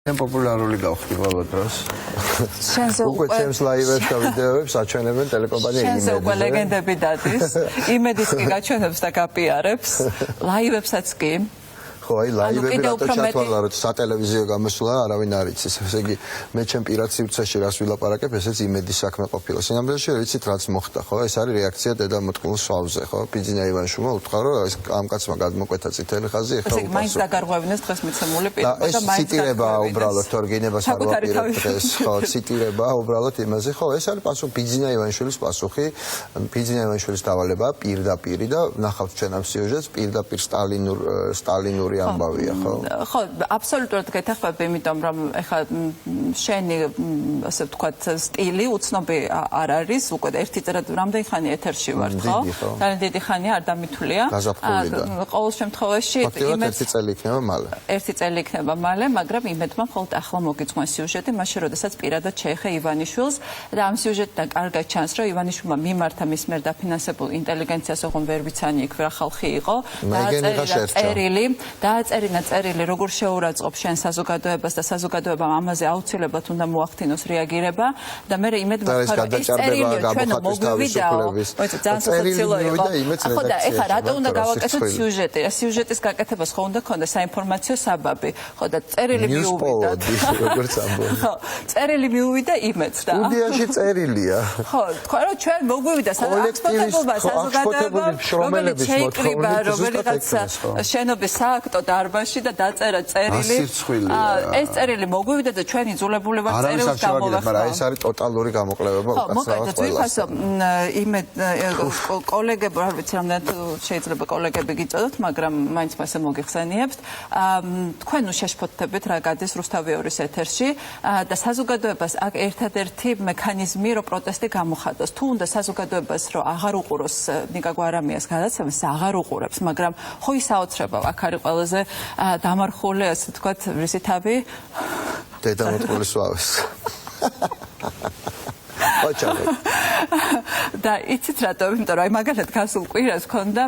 Populārული გავხდი ყველა დროს. უკვე ჩემს ლაივებს და ვიდეოებს აჩვენებენ ტელეკომპანია იმედი. შენზე უკვე ლეგენდები დადის. იმედის კი გაჩვენებს და გაპიარებს. ლაივებსაც კი. ხო, აი ლაივები რატო ჩათვალა, რომ სატელევიზიო გამოსვლა არავინ არ იცის. ესე იგი, მე ჩემ პირად სივრცეში რას ვილაპარაკებ, ესეც იმედის საქმე ყოფილა. სინამდვილეში ვიცით რაც მოხდა, ხო? ეს არის რეაქცია დედამოტყულის სვავზე, ხო? ბიძინა ივანიშვილმა უთხრა, რომ ეს ამ კაცმა გადმოკვეთა წითელი ხაზი, ეხლა უპასუხო. მაინც დაგარღვევინეს დღეს მიცემული პირობა და მაინც ციტირებაა უბრალოდ თორგინებას არ ვაპირებ დღეს, ხო, ციტირებაა უბრალოდ იმაზე, ხო, ეს არის პასუხი ბიძინა ივანიშვილის პასუხი. ბიძინა ივანიშვილის დავალება პირდაპირ და ნახავთ ჩვენ ამ სიუჟეტს პირდაპირ სტალინური ამბავია, ხო? ხო, აბსოლუტურად გეთახმები, იმიტომ რომ ეხლა შენი ასე ვთქვათ სტილი უცნობი არ არის, უკვე ერთი წელი რამდენი ხანი ეთერში ვარ, ხო? ძალიან დიდი ხანია, არ დამითვლია. ყოველ შემთხვევაში ერთი წელი იქნება მალე. ერთი წელი იქნება მალე, მაგრამ იმედმა მხოლოდ ახლა მოგიწვია სიუჟეტი, მაშინ როდესაც პირადად შეეხა ივანიშვილს და ამ სიუჟეტიდან კარგად ჩანს, რომ ივანიშვილმა მიმართა მის მიერ დაფინანსებულ ინტელიგენციას, ოღონდ ვერ ვიცანი იქ რა ხალხი იყო, დააწერინა წერილი, როგორ შეურაცხყოფ შენ საზოგადოებას და საზოგადოებამ ამაზე აუცილებლად უნდა მოახდინოს რეაგირება და მე იმედ ვახარო ეს წერილი ჩვენ მოგვივიდაო, ძალიან სასაცილო იყო. ხო და ეხლა რატო უნდა გავაკეთოთ სიუჟეტი? სიუჟეტის გაკეთებას ხო უნდა ქონდეს საინფორმაციო საბაბი. ხო და წერილი მიუვიდა. როგორც ამბობ. ხო, წერილი მიუვიდა იმედს და სტუდიაში წერილია. ხო, თქვა რომ ჩვენ მოგვივიდა საქსპოტებობა საზოგადოება, რომელიც შეიკრიბა რომელიღაც შენობის სააქტო დარბაზში და დაწერა წერილი. ეს წერილი მოგვივიდა და ჩვენი იძულებული ვართ წერილს გამოვახმო. მაგრამ ეს არის ტოტალური გამოკლებება უკაცრავად ყველას. იმედ კოლეგები, არ ვიცი რამდენად შეიძლება კოლეგები გიწოდოთ, მაგრამ მაინც მასე მოგიხსენიებთ. თქვენ შეშფოთდებით რა გადის რუსთავიორის ეთერში და საზოგადოებას აქ ერთადერთი მექანიზმი, რომ პროტესტი გამოხატოს. თუ უნდა საზოგადოებას რომ აღარ უყუროს ნიკა გვარამიას გადაცემას, აღარ უყურებს, მაგრამ ხო ის აოცრება აქ არის ყველაზე დამარხული, ასე ვთქვათ, რისი თავი? დედამოტყულის სვავის. და იცით რატო? იმიტომ რომ აი მაგალითად გასულ კვირას ქონდა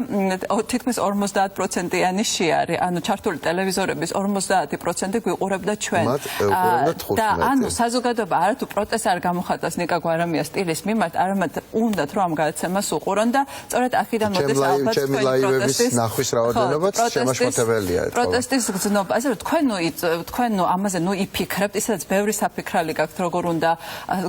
თითქმის 50%-იანი შეარი, ანუ ჩართული ტელევიზორების 50% გვიყურებდა ჩვენ. და ანუ საზოგადოება არათუ პროტესტს არ გამოხატავს ნიკა გვარამიას სტილის მიმართ, არამედ უნდათ რომ ამ გადაცემას უყურონ და სწორედ აქედან მოდის ალბათ ჩემი ლაივების ნახვის რაოდენობაც შემაშფოთებელია. პროტესტის გზნობა, ასე რომ თქვენ ამაზე იფიქრებთ, ისაც ბევრი საფიქრალი გაქვთ, როგორ უნდა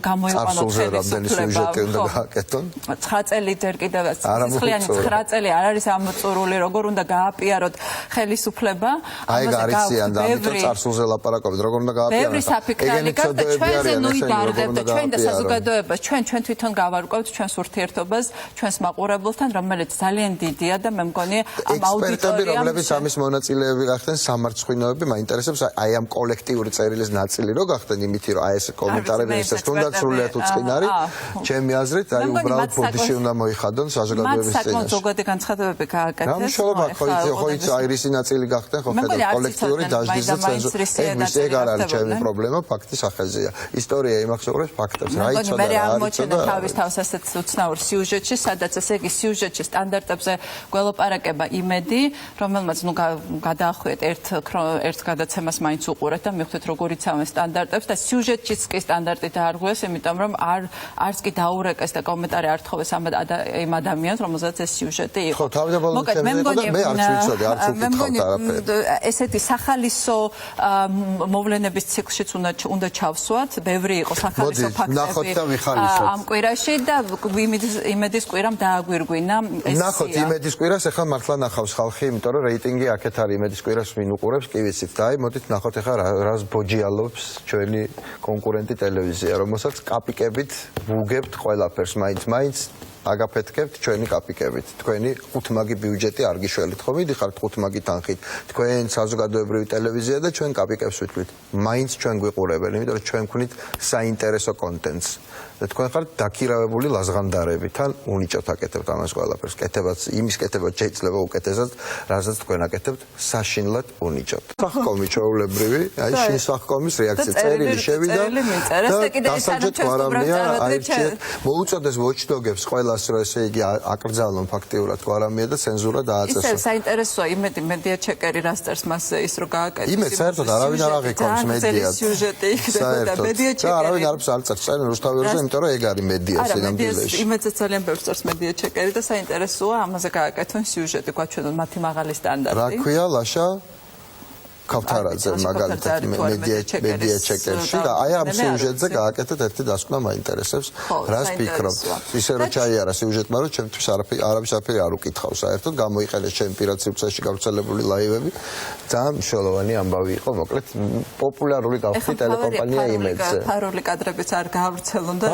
გამოიყვანოთ რამდენი სიუჟეტი უნდა გააკეთონ? 9 წელი ჯერ კიდევ სისხლიანი 9 წელი არ არის ამოწურული, როგორ უნდა გააპიაროთ ხელისუფლება. აი გარიციან და ამიტომ წარსულზე ლაპარაკობთ, როგორ უნდა გააპიაროთ. ბევრი საფიქრალი გაქვთ და ჩვენზე ნუიდარდებთ და ჩვენ და საზოგადოებას, ჩვენ თვითონ გავარკვევთ ჩვენს ურთიერთობას, ჩვენს მაყურებელთან, რომელიც ძალიან დიდია და მე მგონი ამ აუდიტორიამ ექსპერტები, რომლებიც ამის მონაწილეები გახდნენ, სამარცხვინოები, მაინტერესებს აი ამ კოლექტიური წერილის ნაწილი რო გახდნენ, იმითი რომ აი ეს კომენტარები ისე თუნდაც სრულიად უწყინარი, ჩემი აზრით, აი უბრალოდ ბოდიში უნდა მოიხადონ საზოგადოების წინაშე. მათ ზოგადი განცხადებები გააკეთეს. რა მნიშვნელობა ხო იცი აი რისი ნაწილი გახდნენ, ხო ხედავთ კოლექტიური დაждდის და ეს ეგ არ არის ჩემი პრობლემა, ფაქტის ახაზია. ისტორია იმახსოვრებს ფაქტებს, რა იცოდა მე ამოჩენე თავის თავს ასეთ უცნაურ სიუჟეტში, სადაც ესე იგი სიუჟეტში სტანდარტებზე გველაპარაკება იმედი, რომელმაც ნუ გადაახვიეთ ერთ გადაცემას მაინც უყურეთ და მიხვდეთ როგორ იცავენ სტანდარტებს და სიუჟეტშიც კი სტანდარტი დაარღვიეს, იმიტომ რომ არც კი დაურეკეს და კომენტარი არ თხოვეს იმ ადამიანს, რომელზეც ეს სიუჟეტი იყო. ხო, თავდაპირველად მე არც ვიცოდი, არც უკითხავთ არაფერი. ესეთი სახალისო მოვლენების ციკლშიც უნდა ჩავსვათ, ბევრი იყო სახალისო ფაქტები ამ კვირაში და იმედის კვირამ დააგვირგვინა ეს. ნახოთ იმედის კვირას, ახლა მართლა ნახავს ხალხი, იმიტომ რომ რეიტინგი აქეთ არის იმედის კვირას ვინ უყურებს, კი ვიცით და აი მოდით ნახოთ ახლა რას ბოჯიალობს ჩვენი კონკურენტი ტელევიზია, რომელსაც კაპიკებით ვუგებთ ყველაფერს, მაინც აგაფეთქებთ ჩვენი კაპიკებით. თქვენი ხუთმაგი ბიუჯეტი არ გიშველით, ხო? მიდიხართ ხუთმაგი თანხით. თქვენ საზოგადოებრივი ტელევიზია და ჩვენ კაპიკებს ვიტყვით. მაინც ჩვენ გვიყურებენ, იმიტომ რომ ჩვენ ვქნით საინტერესო კონტენტს. და თქვენ ხართ დაქირავებული ლაზღანდარები, თან უნიჭოთ აკეთებთ ამას ყველაფერს. კეთებაც იმის კეთება შეიძლება უკეთესად, რასაც თქვენ აკეთებთ, საშინლად უნიჭოთ. სახკომი ჩვეულებრივი, აი შინ სახკომის რეაქცია წერილი შევიდა და დასაჯეთ გვარამია აირჩიეთ. მოუწოდეს ვოჩდოგებს ყველა მოდელას რომ ესე იგი აკრძალონ ფაქტიურად გვარამია და ცენზურა დააწესონ. ისევ საინტერესოა იმედი მედია ჩეკერი რასტერს მას ის რო გააკეთეს. იმედ საერთოდ არავინ არ აღიქვამს მედიას. სიუჟეტი იქნება და მედია ჩეკერი. და არავინ არ წერს წერენ რუსთავიორზე, იმიტომ რომ ეგ არის მედია სინამდვილეში. იმედზე ძალიან ბევრს წერს მედია ჩეკერი და საინტერესოა ამაზე გააკეთონ სიუჟეტი, გვაჩვენონ მათი მაღალი სტანდარტი. რა ქვია ლაშა ქავთარაძე მაგალითად მედია ჩეკერში და აი ამ სიუჟეტზე გააკეთეთ ერთი დასკვნა მაინტერესებს რას ფიქრობ ისე რომ ჩაიარა სიუჟეტმა რომ ჩემთვის არავის არაფერი არ უკითხავს საერთოდ გამოიყენეს ჩემი პირად სივრცეში გავრცელებული ლაივები ძალიან მნიშვნელოვანი ამბავი იყო მოკლედ პოპულარული გავხდი ტელეკომპანია იმედზე ფარული კადრებიც არ გავრცელონ და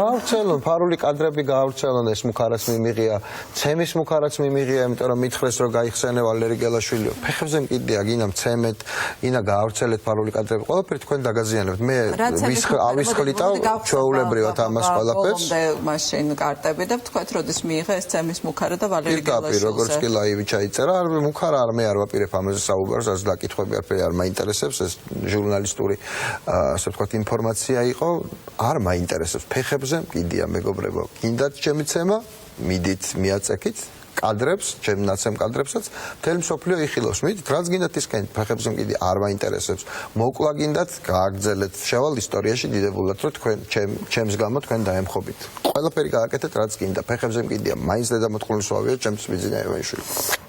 ფარული კადრები გავრცელონ ეს მუქარას მიმიღია ცემის მუქარაც მიმიღია იმიტომ რომ მითხრეს რომ გაიხსენე ვალერი გელაშვილიო ფეხებზე მკიდია გინდა მცემეთ ინა გაავრცელეთ ფარული კადრები ყველაფერი თქვენ დაგაზიანებთ მე ავისხლიტავ ჩვეულებრივად ამას ყველაფერს მაშინ კარტები და თქვათ როდის მიიღე ეს ცემის მუქარა და ვალერი გელაშვილიო როგორც კი ლაივი ჩაიწერა არ მუქარა არ მე არ ვაპირებ ამაზე საუბარს ასე დაკითხვები არაფერი არ მაინტერესებს ეს ჟურნალისტური ასე ვთქვათ ინფორმაცია იყო არ მაინტერესებს ფეხებზე მკიდია მეგობრებო გინდათ ჩემი ცემა მიდით მიაწექით კადრებს, ჩემ ნაცემ კადრებსაც მთელი მსოფლიო იხილავს. მიდით, რაც გინდათ ისკენ ფეხებზე მკიდი არ მაინტერესებს. მოკლა გინდათ, გააგრძელეთ. შევალ ისტორიაში დიდებულად, რომ თქვენ ჩემს გამო თქვენ დაემხობით. ყველაფერი გააკეთეთ, რაც გინდა. ფეხებზე მკიდია, მაინც დედამოწყულის ვავია, ჩემს ბიზნესში.